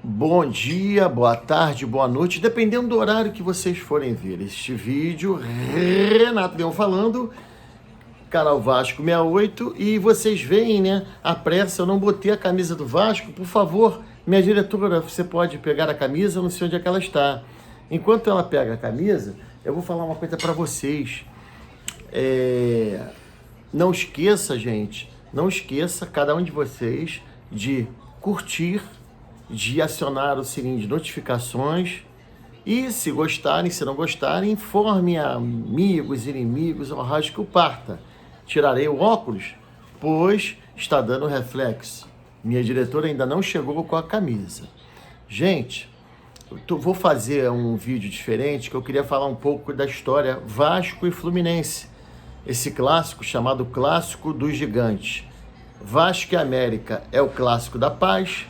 Bom dia, boa tarde, boa noite, dependendo do horário que vocês forem ver este vídeo. Renato Leão falando, canal Vasco 68, e vocês veem, né, a pressa, eu não botei a camisa do Vasco. Por favor, minha diretora, você pode pegar a camisa, eu não sei onde é que ela está. Enquanto ela pega a camisa, eu vou falar uma coisa para vocês. Não esqueça, gente, não esqueça, cada um de vocês, de curtir, de acionar o sininho de notificações e, se gostarem, se não gostarem, informe amigos, inimigos, ao rasgo que o parta. Tirarei o óculos, pois está dando reflexo. Minha diretora ainda não chegou com a camisa. Gente, vou fazer um vídeo diferente, que eu queria falar um pouco da história Vasco e Fluminense. Esse clássico chamado Clássico dos Gigantes. Vasco e América é o clássico da paz.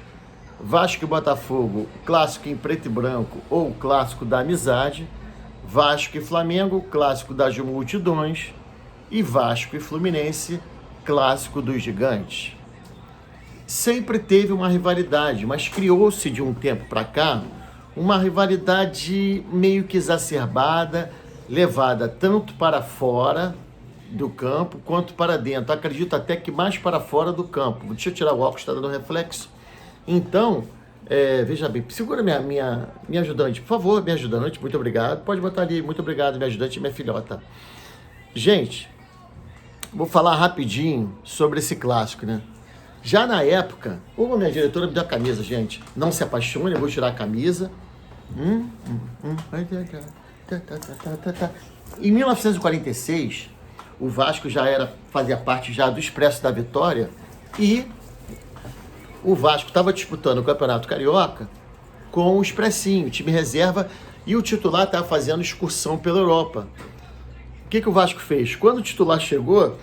Vasco e Botafogo, clássico em preto e branco ou clássico da amizade. Vasco e Flamengo, clássico das multidões. E Vasco e Fluminense, clássico dos gigantes. Sempre teve uma rivalidade, mas criou-se de um tempo para cá uma rivalidade meio que exacerbada, levada tanto para fora do campo quanto para dentro. Acredito até que mais para fora do campo. Deixa eu tirar o óculos, está dando reflexo. Então, veja bem, segura minha ajudante, por favor, minha ajudante, muito obrigado. Pode botar ali, muito obrigado, minha ajudante e minha filhota. Gente, vou falar rapidinho sobre esse clássico, né? Já na época, minha diretora me deu a camisa, gente. Não se apaixone, eu vou tirar a camisa. Em 1946, o Vasco fazia parte já do Expresso da Vitória e o Vasco estava disputando o Campeonato Carioca com o Expressinho, time reserva, e o titular estava fazendo excursão pela Europa. O que o Vasco fez? Quando o titular chegou,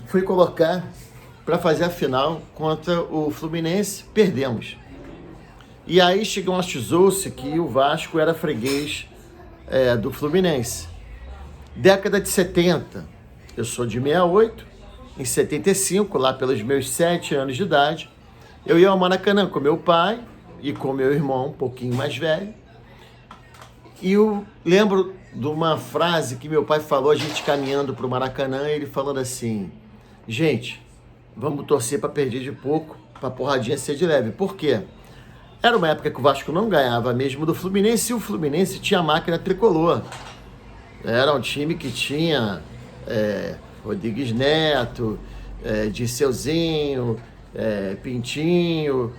foi colocar para fazer a final contra o Fluminense, perdemos. E aí estigmatizou-se que o Vasco era freguês do Fluminense. Década de 70, eu sou de 68, em 75, lá pelos meus 7 anos de idade, eu ia ao Maracanã com meu pai e com meu irmão, um pouquinho mais velho. E eu lembro de uma frase que meu pai falou, a gente caminhando para o Maracanã, ele falando assim: gente, vamos torcer para perder de pouco, para a porradinha ser de leve. Por quê? Era uma época que o Vasco não ganhava mesmo do Fluminense, e o Fluminense tinha a máquina tricolor. Era um time que tinha Rodrigues Neto, Dirceuzinho, Pintinho,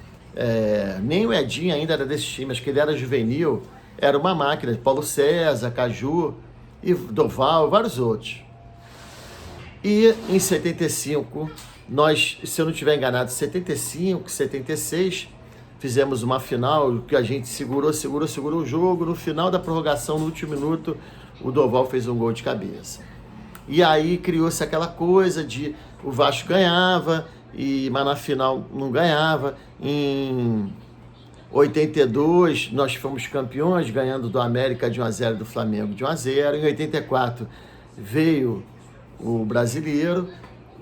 nem o Edinho ainda era desse time, acho que ele era juvenil. Era uma máquina, Paulo César, Caju, e Doval, vários outros. E em 75, nós, se eu não estiver enganado, 75, 76, fizemos uma final que a gente segurou o jogo. No final da prorrogação, no último minuto, o Doval fez um gol de cabeça. E aí criou-se aquela coisa de o Vasco ganhava, mas na final não ganhava. Em 82, nós fomos campeões, ganhando do América de 1-0, do Flamengo de 1-0. Em 84, veio o Brasileiro.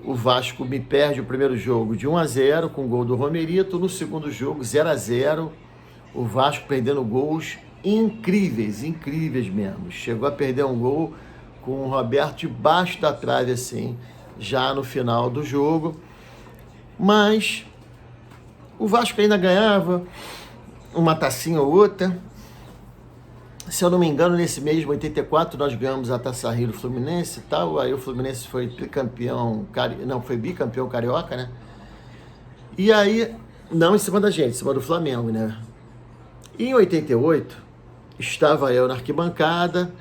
O Vasco me perde o primeiro jogo de 1-0, com o gol do Romerito. No segundo jogo, 0-0. O Vasco perdendo gols incríveis mesmo. Chegou a perder um gol com o Roberto debaixo da trave, assim, já no final do jogo. Mas o Vasco ainda ganhava uma tacinha ou outra. Se eu não me engano, nesse mesmo 84, nós ganhamos a Taça Rio do Fluminense e tal. Aí o Fluminense foi foi bicampeão carioca, né? E aí, não em cima da gente, em cima do Flamengo, né? E em 88, estava eu na arquibancada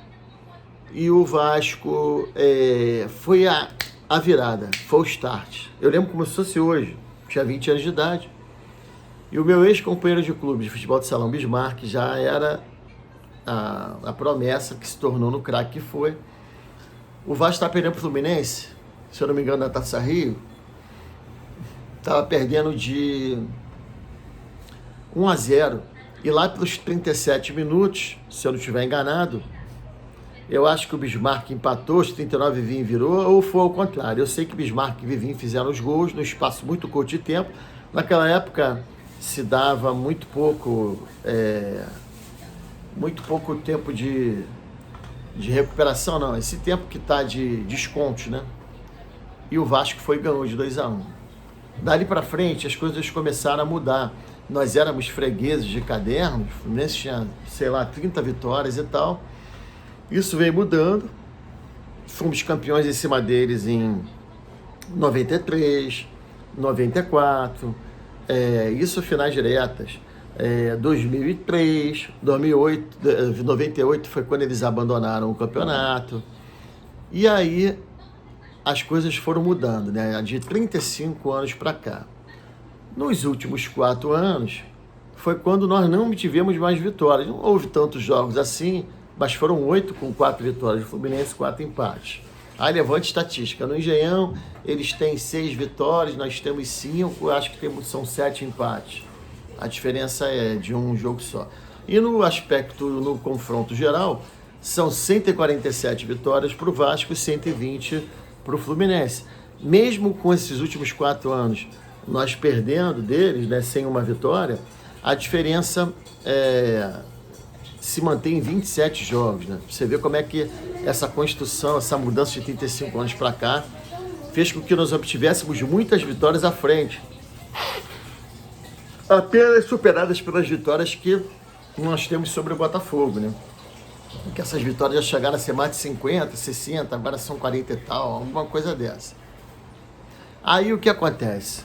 e o Vasco foi a virada, foi o start. Eu lembro como se fosse hoje, tinha 20 anos de idade. E o meu ex-companheiro de clube de futebol de salão, Bismarck, já era a promessa que se tornou no craque que foi. O Vasco está perdendo para o Fluminense, se eu não me engano, na Taça Rio. Estava perdendo de 1-0. E lá pelos 37 minutos, se eu não estiver enganado, eu acho que o Bismarck empatou, os 39 Vivinho virou, ou foi ao contrário. Eu sei que Bismarck e Vivinho fizeram os gols no espaço muito curto de tempo. Naquela época, se dava muito pouco tempo de recuperação, não. Esse tempo que está de descontos, né? E o Vasco foi e ganhou de 2-1. Dali para frente, as coisas começaram a mudar. Nós éramos fregueses de cadernos, o Fluminense tinha, 30 vitórias e tal. Isso veio mudando. Fomos campeões em cima deles em 93, 94, isso finais diretas. 2003, 2008, 98 foi quando eles abandonaram o campeonato. E aí as coisas foram mudando, né? De 35 anos para cá. Nos últimos 4 anos foi quando nós não tivemos mais vitórias. Não houve tantos jogos assim, mas foram 8 com 4 vitórias do Fluminense, 4 empates. Aí levante estatística. No Engenhão, eles têm 6 vitórias, nós temos 5, acho que são 7 empates. A diferença é de um jogo só. E no confronto geral, são 147 vitórias para o Vasco e 120 para o Fluminense. Mesmo com esses últimos 4 anos, nós perdendo deles, né, sem uma vitória, a diferença se mantém em 27 jogos, né? Você vê como é que essa construção, essa mudança de 35 anos para cá, fez com que nós obtivéssemos muitas vitórias à frente. Apenas superadas pelas vitórias que nós temos sobre o Botafogo, né? Porque essas vitórias já chegaram a ser mais de 50, 60, agora são 40 e tal, alguma coisa dessa. Aí o que acontece?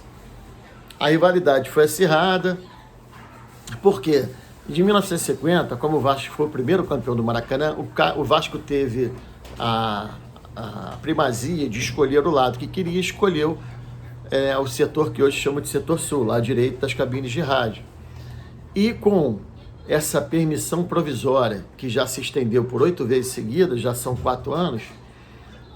A rivalidade foi acirrada, porque de 1950, como o Vasco foi o primeiro campeão do Maracanã, o Vasco teve a primazia de escolher o lado que queria, escolheu o setor que hoje chama de setor sul, lá à direita das cabines de rádio. E com essa permissão provisória, que já se estendeu por 8 vezes seguidas, já são 4 anos,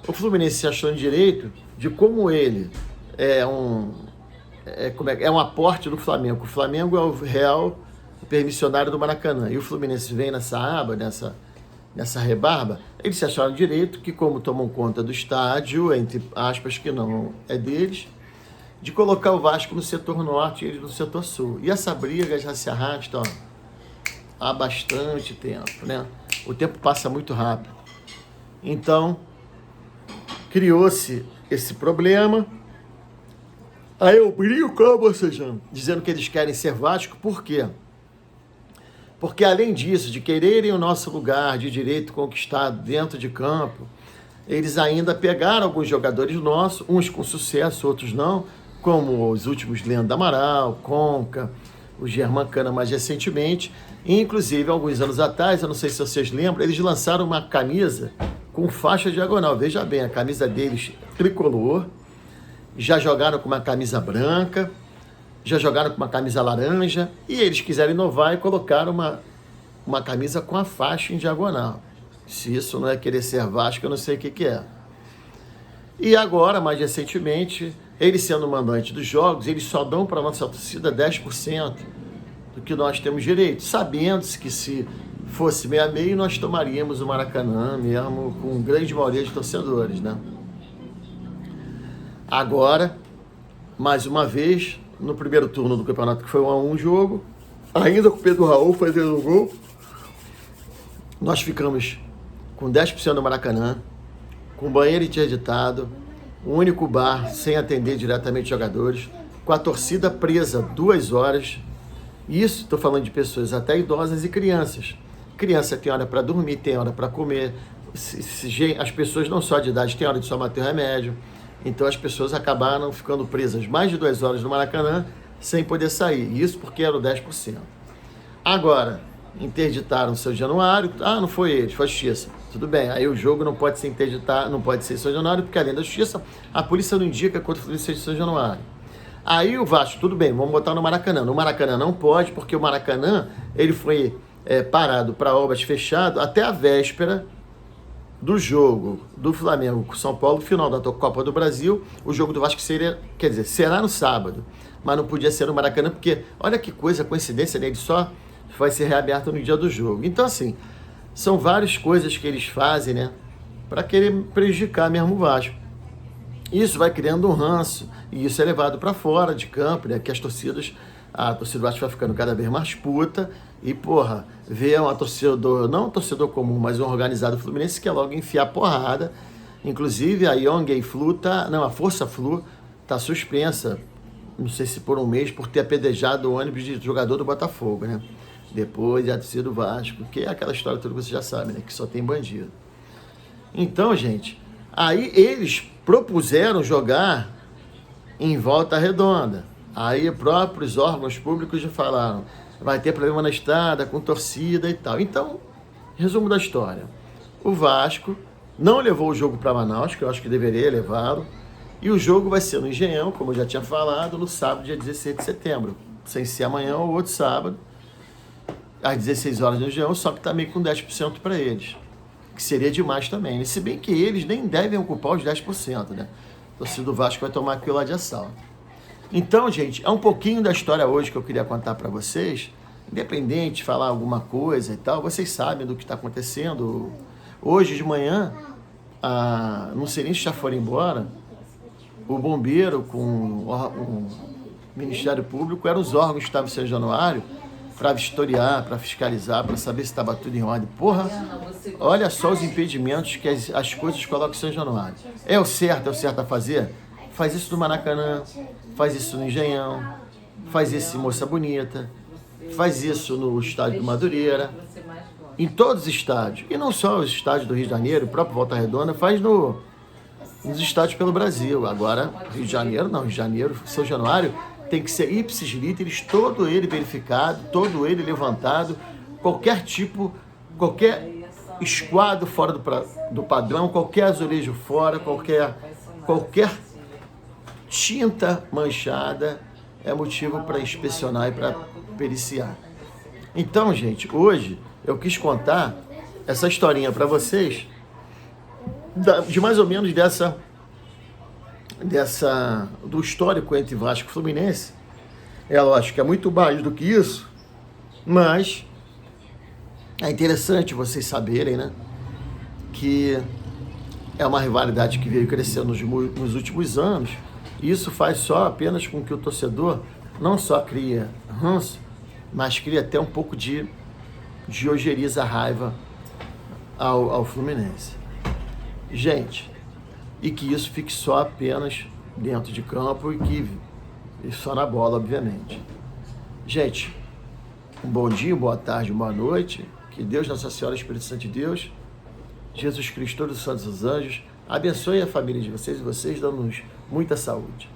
o Fluminense se achou em direito de como ele é um aporte do Flamengo. O Flamengo é o real permissionário do Maracanã. E o Fluminense vem nessa aba, nessa rebarba, eles se acharam direito que, como tomam conta do estádio, entre aspas, que não é deles, de colocar o Vasco no setor norte e eles no setor sul. E essa briga já se arrasta há bastante tempo, né? O tempo passa muito rápido. Então, criou-se esse problema. Aí eu brinco com vocês, dizendo que eles querem ser Vasco, por quê? Porque além disso, de quererem o nosso lugar de direito conquistado dentro de campo, eles ainda pegaram alguns jogadores nossos, uns com sucesso, outros não, como os últimos Leandro Amaral, Conca, o Germán Cana mais recentemente, e inclusive alguns anos atrás, eu não sei se vocês lembram, eles lançaram uma camisa com faixa diagonal. Veja bem, a camisa deles tricolor, já jogaram com uma camisa branca, já jogaram com uma camisa laranja, e eles quiseram inovar e colocaram uma camisa com a faixa em diagonal. Se isso não é querer ser Vasco, eu não sei o que é. E agora, mais recentemente, eles sendo mandante dos jogos, eles só dão para a nossa torcida 10% do que nós temos direito, sabendo-se que se fosse meio a meio, nós tomaríamos o Maracanã mesmo com grande maioria de torcedores, né? Agora, mais uma vez, no primeiro turno do campeonato, que foi 1-1 jogo, ainda com o Pedro Raul fazendo o gol, nós ficamos com 10% do Maracanã, com banheiro interditado, um único bar sem atender diretamente jogadores, com a torcida presa 2 horas. Isso, estou falando de pessoas até idosas e crianças. Criança tem hora para dormir, tem hora para comer. As pessoas não só de idade têm hora de só ter remédio. Então as pessoas acabaram ficando presas mais de 2 horas no Maracanã sem poder sair. Isso porque era o 10%. Agora, interditaram o São Januário. Não foi eles, foi a Justiça. Tudo bem, aí o jogo não pode ser interditado, não pode ser em São Januário, porque além da Justiça, a polícia não indica quanto foi de São Januário. Aí o Vasco, tudo bem, vamos botar no Maracanã. No Maracanã não pode, porque o Maracanã ele foi parado para obras fechado até a véspera do jogo do Flamengo com São Paulo, final da Copa do Brasil. O jogo do Vasco será no sábado, mas não podia ser no Maracanã, porque olha que coisa, coincidência, né? Ele só vai ser reaberto no dia do jogo. Então, assim, são várias coisas que eles fazem, né, para querer prejudicar mesmo o Vasco. Isso vai criando um ranço, e isso é levado para fora de campo, né, que as torcidas a torcida do Vasco vai ficando cada vez mais puta e, porra, ver uma torcedor, não um torcedor comum, mas um organizado fluminense que é logo enfiar porrada. Inclusive a Yongay Flu a Força Flu tá suspensa, não sei se por um mês, por ter apedrejado o ônibus de jogador do Botafogo, né? Depois a torcida do Vasco, que é aquela história toda que você já sabe, né? Que só tem bandido. Então, gente, aí eles propuseram jogar em Volta Redonda. Aí próprios órgãos públicos já falaram, vai ter problema na estrada, com torcida e tal. Então, resumo da história. O Vasco não levou o jogo para Manaus, que eu acho que deveria levá-lo, e o jogo vai ser no Engenhão, como eu já tinha falado, no sábado, dia 16 de setembro. Sem ser amanhã ou outro sábado, às 16 horas no Engenhão, só que está meio com 10% para eles, que seria demais também. Se bem que eles nem devem ocupar os 10%, né? O torcedor do Vasco vai tomar aquilo lá de assalto. Então, gente, é um pouquinho da história hoje que eu queria contar para vocês, independente de falar alguma coisa e tal, vocês sabem do que está acontecendo. Hoje de manhã, não sei nem se já foram embora, o bombeiro com o Ministério Público eram os órgãos que estavam em São Januário para vistoriar, para fiscalizar, para saber se estava tudo em ordem. Porra, olha só os impedimentos que as coisas colocam em São Januário. É o certo a fazer? Faz isso no Maracanã, faz isso no Engenhão, faz isso em Moça Bonita, faz isso no estádio do Madureira, em todos os estádios. E não só os estádios do Rio de Janeiro, o próprio Volta Redonda faz nos estádios pelo Brasil. Agora, Rio de Janeiro, não, Rio de Janeiro, São Januário, tem que ser ipsis literis, todo ele verificado, todo ele levantado, qualquer esquadro fora do padrão, qualquer azulejo fora, qualquer tinta manchada é motivo para inspecionar e para periciar. Então, gente, hoje eu quis contar essa historinha para vocês, de mais ou menos do histórico entre Vasco e Fluminense. É lógico que é muito mais do que isso, mas é interessante vocês saberem, né, que é uma rivalidade que veio crescendo nos últimos anos, e isso faz só apenas com que o torcedor não só cria ranço, mas cria até um pouco de ojeriza, raiva ao Fluminense. Gente, e que isso fique só apenas dentro de campo e só na bola, obviamente. Gente, um bom dia, boa tarde, boa noite. Que Deus, Nossa Senhora, Espírito Santo de Deus, Jesus Cristo, todos os santos e os anjos, abençoe a família de vocês e vocês, dando-nos muita saúde.